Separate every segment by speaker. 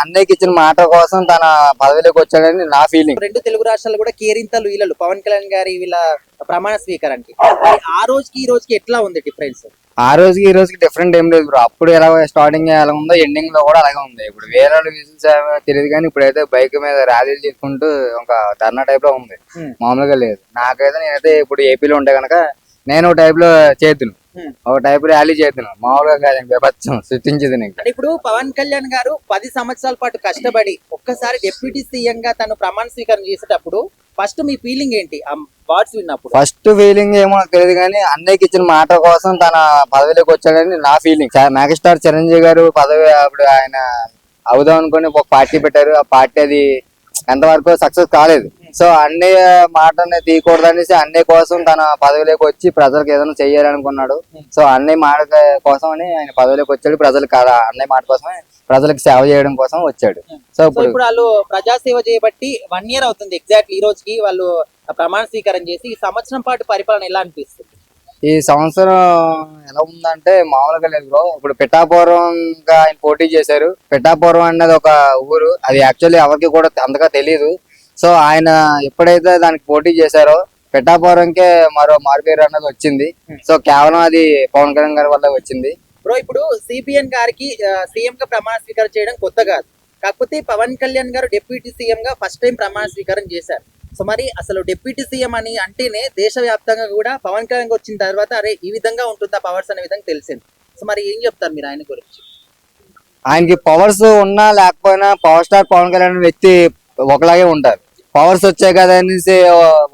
Speaker 1: అన్నయ్యకి ఇచ్చిన మాట కోసం తన పదవిలోకి వచ్చాడని నా ఫీలింగ్.
Speaker 2: రెండు తెలుగు రాష్ట్రాలు కూడా కేరింతలు వీళ్ళు పవన్ కళ్యాణ్ గారి వీళ్ళ ప్రమాణ స్వీకారానికి ఆ రోజుకి ఈ రోజుకి ఎట్లా ఉంది డిఫరెన్స్?
Speaker 1: ఆ రోజుకి ఈ రోజుకి డిఫరెంట్ ఏం లేదు బ్రో. అప్పుడు ఎలా స్టార్టింగ్ ఎలా ఉందో ఎండింగ్ లో కూడా అలాగే ఉంది. ఇప్పుడు వేరే విజిల్స్ తెలియదు కానీ ఇప్పుడైతే బైక్ మీద ర్యాలీలు తీసుకుంటూ ఒక ధర్నా టైప్ లో ఉంది. మామూలుగా లేదు. నాకైతే నేనైతే ఇప్పుడు ఏపీలో ఉంటే కనుక నేను ఒక టైప్ లో చేతును, ఒక టైప్ ర్యాలీ చేతును. మామూలుగా కాదు, విపత్సం సృష్టించేది నీకు.
Speaker 2: ఇప్పుడు పవన్ కళ్యాణ్ గారు 10 సంవత్సరాల పాటు కష్టపడి ఒక్కసారి డిప్యూటీ సీఎం గా తను ప్రమాణ స్వీకారం చేసేటప్పుడు ఫస్ట్ మీ ఫీలింగ్ ఏంటి? ఆ వర్డ్స్ విన్నప్పుడు
Speaker 1: ఫస్ట్ ఫీలింగ్ ఏమో తెలియదు కానీ అన్నయ్యకి ఇచ్చిన మాట కోసం తన పదవిలోకి వచ్చాడని నా ఫీలింగ్. మెగాస్టార్ చిరంజీవి గారు పదవి అప్పుడు ఆయన అవుదాం అనుకుని ఒక పార్టీ పెట్టారు. ఆ పార్టీ అది ఎంతవరకు సక్సెస్ కాలేదు. సో అన్నయ్య మాటని తీయకూడదనేసి అన్నయ్య కోసం తన పదవిలోకి వచ్చి ప్రజలకు ఏదైనా చెయ్యాలనుకున్నాడు. సో అన్నయ్య మాట కోసమని ఆయన పదవిలోకి వచ్చాడు. ప్రజలకు అన్నయ్య మాట కోసమే ప్రజలకు సేవ చేయడం కోసం వచ్చాడు. సో
Speaker 2: ఇప్పుడు వాళ్ళు ప్రజాసేవ చేయబట్టి 1 year అవుతుంది ఎగ్జాక్ట్లీ ఈ రోజుకి వాళ్ళు ప్రమాణ స్వీకారం చేసి. ఈ సంవత్సరం పాటు పరిపాలన ఎలా అనిపిస్తుంది?
Speaker 1: ఈ సంవత్సరం ఎలా ఉందంటే మామూలుగా లేదు బ్రో. ఇప్పుడు పిఠాపురంగా ఆయన పోటీ చేశారు. పిఠాపురం అనేది ఒక ఊరు, అది యాక్చువల్లీ ఎవరికి కూడా అంతగా తెలియదు. సో ఆయన ఎప్పుడైతే దానికి పోటీ చేశారో పిఠాపురంకే మరో మార్పేరు అన్నది వచ్చింది. సో కేవలం అది పవన్ కళ్యాణ్ గారి వల్ల వచ్చింది.
Speaker 2: బ్రో ఇప్పుడు సిపిఎన్ గారికి సీఎం గా ప్రమాణ స్వీకారం చేయడం కొత్త కాదు. కాకపోతే పవన్ కళ్యాణ్ గారు డిప్యూటీ సీఎం గా ఫస్ట్ టైం ప్రమాణ స్వీకారం చేశారు. సో మరి అసలు డిప్యూటీ సీఎం అని అంటేనే దేశవ్యాప్తంగా కూడా పవన్ కళ్యాణ్ వచ్చిన తర్వాత అరే ఈ విధంగా ఉంటుందా పవర్స్ అనే విధంగా తెలిసింది. సో మరి ఏం చెప్తారు మీరు ఆయన గురించి?
Speaker 1: ఆయనకి పవర్స్ ఉన్నా లేకపోయినా పవర్ స్టార్ పవన్ కళ్యాణ్ వ్యక్తి ఒకలాగే ఉంటారు. పవర్స్ వచ్చాయి కదా అనేసి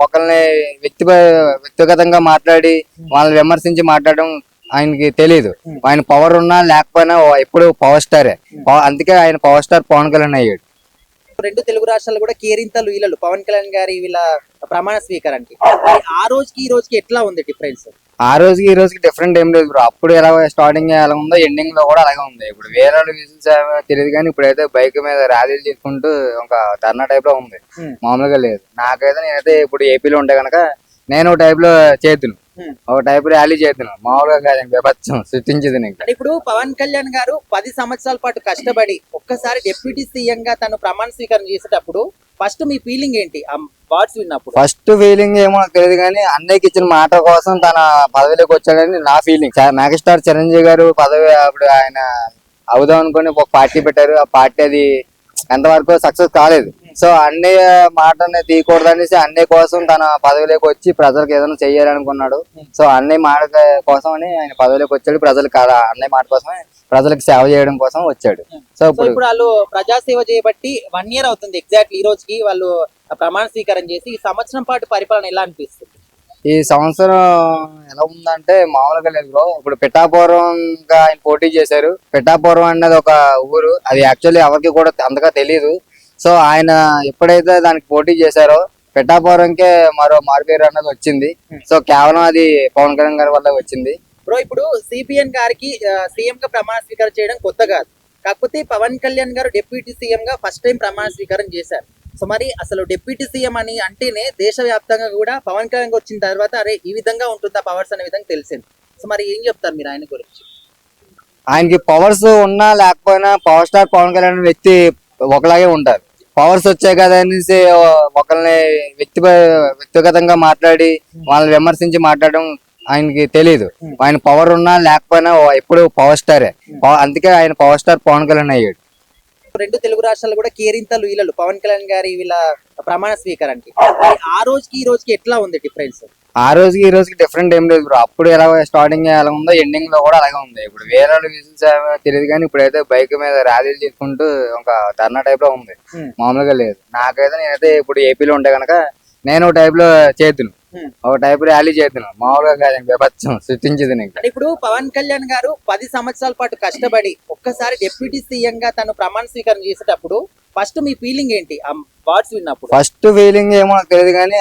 Speaker 1: ఒకరిని వ్యక్తిగతంగా మాట్లాడి వాళ్ళని విమర్శించి మాట్లాడడం ఆయనకి తెలియదు. ఆయన పవర్ ఉన్నా లేకపోయినా ఎప్పుడు పవర్ స్టారే. అందుకే ఆయన పవర్ స్టార్ పవన్ కళ్యాణ్ అయ్యాడు.
Speaker 2: రెండు తెలుగు రాష్ట్రాలు కూడా కేరింతలు వీళ్ళు పవన్ కళ్యాణ్ గారి వీళ్ళ ప్రమాణ స్వీకారానికి ఆ రోజుకి ఈ రోజుకి ఎట్లా ఉంది డిఫరెన్స్?
Speaker 1: ఆ రోజుకి ఈ రోజుకి డిఫరెంట్ ఏం లేదు బ్రో. అప్పుడు ఎలా స్టార్టింగ్ ఎలా ఉందో ఎండింగ్ లో కూడా అలాగే ఉంది. ఇప్పుడు వేరే విజిల్స్ తెలియదు కానీ ఇప్పుడైతే బైక్ మీద ర్యాలీలు తీసుకుంటూ ఒక ధర్నా టైప్ లో ఉంది. మామూలుగా లేదు. నాకైతే నేనైతే ఇప్పుడు ఏపీలో ఉంటే కనుక నేను ఒక టైప్ లో చేతును, ఒక టైప్ ర్యాలీ చేతును. మామూలుగా కాదు, విపత్సం సృష్టించేది నీకు.
Speaker 2: ఇప్పుడు పవన్ కళ్యాణ్ గారు 10 సంవత్సరాల పాటు కష్టపడి ఒక్కసారి డిప్యూటీ సీఎం గా తను ప్రమాణ స్వీకారం చేసేటప్పుడు ఫస్ట్ మీ ఫీలింగ్ ఏంటి? ఆ వర్డ్స్ విన్నప్పుడు
Speaker 1: ఫస్ట్ ఫీలింగ్ ఏమో తెలియదు కానీ అన్నయ్యకి ఇచ్చిన మాట కోసం తన పదవిలోకి వచ్చాడని నా ఫీలింగ్. మెగాస్టార్ చిరంజీవి గారు పదవి అప్పుడు ఆయన అవుదాం అనుకుని ఒక పార్టీ పెట్టారు. ఆ పార్టీ అది ఎంతవరకు సక్సెస్ కాలేదు. సో అన్నయ్య మాటని తీయకూడదనేసి అన్నయ్య కోసం తన పదవిలోకి వచ్చి ప్రజలకు ఏదైనా చెయ్యాలనుకున్నాడు. సో అన్నయ్య మాట కోసమని ఆయన పదవిలోకి వచ్చాడు. ప్రజలకు అన్నయ్య మాట కోసమే ప్రజలకు సేవ చేయడం కోసం వచ్చాడు. సో
Speaker 2: ఇప్పుడు వాళ్ళు ప్రజాసేవ చేయబట్టి 1 year అవుతుంది ఎగ్జాక్ట్లీ ఈ రోజుకి వాళ్ళు ప్రమాణ స్వీకారం చేసి. ఈ సంవత్సరం పాటు పరిపాలన ఎలా అనిపిస్తుంది?
Speaker 1: ఈ సంవత్సరం ఎలా ఉందంటే మామూలుగా లేదు బ్రో. ఇప్పుడు పిఠాపురంగా ఆయన పోటీ చేశారు. పిఠాపురం అనేది ఒక ఊరు, అది యాక్చువల్లీ ఎవరికి కూడా అంతగా తెలియదు. సో ఆయన ఎప్పుడైతే దానికి పోటీ చేశారో పిఠాపురంకే మరో మార్పేరు అన్నది వచ్చింది. సో కేవలం అది పవన్ కళ్యాణ్ గారి వల్ల వచ్చింది.
Speaker 2: బ్రో ఇప్పుడు సిపిఎన్ గారికి సీఎం గా ప్రమాణ స్వీకారం చేయడం కొత్త కాదు. కాకపోతే పవన్ కళ్యాణ్ గారు డిప్యూటీ సీఎం గా ఫస్ట్ టైం ప్రమాణ స్వీకారం చేశారు. సో మరి అసలు డిప్యూటీ సీఎం అని అంటేనే దేశవ్యాప్తంగా కూడా పవన్ కళ్యాణ్ వచ్చిన తర్వాత అరే ఈ విధంగా ఉంటుందా పవర్స్ అనే విధంగా తెలిసింది. సో మరి ఏం చెప్తారు మీరు ఆయన గురించి?
Speaker 1: ఆయనకి పవర్స్ ఉన్నా లేకపోయినా పవర్ స్టార్ పవన్ కళ్యాణ్ వ్యక్తి ఒకలాగే ఉంటారు. పవర్స్ వచ్చాయి కదా అనేసి ఒకరిని వ్యక్తిగతంగా మాట్లాడి వాళ్ళని విమర్శించి మాట్లాడడం ఆయనకి తెలియదు. ఆయన పవర్ ఉన్నా లేకపోయినా ఎప్పుడు పవర్ స్టారే. అందుకే ఆయన పవర్ స్టార్ పవన్ కళ్యాణ్ అయ్యాడు.
Speaker 2: రెండు తెలుగు రాష్ట్రాలు కూడా కేరింతలు వీళ్ళు పవన్ కళ్యాణ్ గారి వీళ్ళ ప్రమాణ స్వీకారానికి ఆ రోజుకి ఈ రోజుకి ఎట్లా ఉంది డిఫరెన్స్?
Speaker 1: ఆ రోజుకి ఈ రోజుకి డిఫరెంట్ ఏం లేదు బ్రో. అప్పుడు ఎలా స్టార్టింగ్ ఎలా ఉందో ఎండింగ్ లో కూడా అలాగే ఉంది. ఇప్పుడు వేరే విజిల్స్ తెలియదు కానీ ఇప్పుడైతే బైక్ మీద ర్యాలీలు తీసుకుంటూ ఒక ధర్నా టైప్ లో ఉంది. మామూలుగా లేదు. నాకైతే నేనైతే ఇప్పుడు ఏపీలో ఉంటే కనుక నేను ఒక టైప్ లో చేతును, ఒక టైప్ ర్యాలీ చేతును. మామూలుగా కాదు, విపత్సం సృష్టించేది నీకు.
Speaker 2: ఇప్పుడు పవన్ కళ్యాణ్ గారు 10 సంవత్సరాల పాటు కష్టపడి ఒక్కసారి డిప్యూటీ సీఎం గా తను ప్రమాణ స్వీకారం చేసేటప్పుడు ఫస్ట్ మీ ఫీలింగ్ ఏంటి? ఆ వర్డ్స్ విన్నప్పుడు
Speaker 1: ఫస్ట్ ఫీలింగ్ ఏమో తెలియదు కానీ